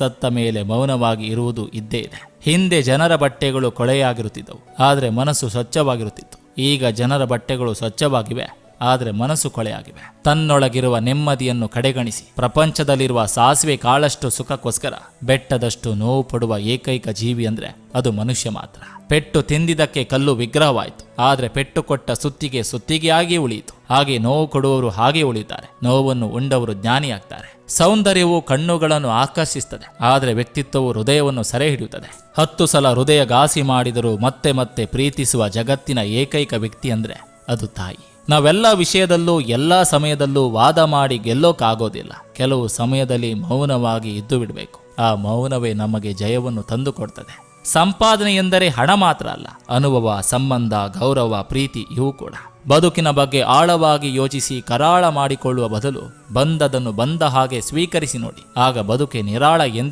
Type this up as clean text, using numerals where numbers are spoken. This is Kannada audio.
ಸತ್ತ ಮೇಲೆ ಮೌನವಾಗಿ ಇರುವುದು ಇದ್ದೇ ಇದೆ. ಹಿಂದೆ ಜನರ ಬಟ್ಟೆಗಳು ಕೊಳೆಯಾಗಿರುತ್ತಿದ್ದವು, ಆದರೆ ಮನಸ್ಸು ಸ್ವಚ್ಛವಾಗಿರುತ್ತಿತ್ತು. ಈಗ ಜನರ ಬಟ್ಟೆಗಳು ಸ್ವಚ್ಛವಾಗಿವೆ, ಆದರೆ ಮನಸ್ಸು ಕೊಳೆಯಾಗಿವೆ. ತನ್ನೊಳಗಿರುವ ನೆಮ್ಮದಿಯನ್ನು ಕಡೆಗಣಿಸಿ ಪ್ರಪಂಚದಲ್ಲಿರುವ ಸಾಸಿವೆ ಕಾಳಷ್ಟು ಸುಖಕ್ಕೋಸ್ಕರ ಬೆಟ್ಟದಷ್ಟು ನೋವು ಪಡುವ ಏಕೈಕ ಜೀವಿ ಅಂದ್ರೆ ಅದು ಮನುಷ್ಯ ಮಾತ್ರ. ಪೆಟ್ಟು ತಿಂದಿದ್ದಕ್ಕೆ ಕಲ್ಲು ವಿಗ್ರಹವಾಯಿತು, ಆದರೆ ಪೆಟ್ಟು ಕೊಟ್ಟ ಸುತ್ತಿಗೆಯಾಗಿ ಉಳಿಯಿತು. ಹಾಗೆ ನೋವು ಕೊಡುವವರು ಹಾಗೆ ಉಳಿಯುತ್ತಾರೆ, ನೋವನ್ನು ಉಂಡವರು ಜ್ಞಾನಿಯಾಗ್ತಾರೆ. ಸೌಂದರ್ಯವು ಕಣ್ಣುಗಳನ್ನು ಆಕರ್ಷಿಸುತ್ತದೆ, ಆದರೆ ವ್ಯಕ್ತಿತ್ವವು ಹೃದಯವನ್ನು ಸೆರೆ ಹಿಡಿಯುತ್ತದೆ. 10 ಸಲ ಹೃದಯ ಘಾಸಿ ಮಾಡಿದರೂ ಮತ್ತೆ ಮತ್ತೆ ಪ್ರೀತಿಸುವ ಜಗತ್ತಿನ ಏಕೈಕ ವ್ಯಕ್ತಿ ಅಂದ್ರೆ ಅದು ತಾಯಿ. ನಾವೆಲ್ಲ ವಿಷಯದಲ್ಲೂ ಎಲ್ಲ ಸಮಯದಲ್ಲೂ ವಾದ ಮಾಡಿ ಗೆಲ್ಲೋಕ್ಕಾಗೋದಿಲ್ಲ. ಕೆಲವು ಸಮಯದಲ್ಲಿ ಮೌನವಾಗಿ ಇದ್ದು ಬಿಡಬೇಕು. ಆ ಮೌನವೇ ನಮಗೆ ಜಯವನ್ನು ತಂದುಕೊಡ್ತದೆ. ಸಂಪಾದನೆ ಎಂದರೆ ಹಣ ಮಾತ್ರ ಅಲ್ಲ, ಅನುಭವ, ಸಂಬಂಧ, ಗೌರವ, ಪ್ರೀತಿ ಇವು ಕೂಡ. ಬದುಕಿನ ಬಗ್ಗೆ ಆಳವಾಗಿ ಯೋಚಿಸಿ ಕರಾಳ ಮಾಡಿಕೊಳ್ಳುವ ಬದಲು ಬಂದದನ್ನು ಬಂದ ಹಾಗೆ ಸ್ವೀಕರಿಸಿ ನೋಡಿ. ಆಗ ಬದುಕೆ ನಿರಾಳ ಎಂದೇ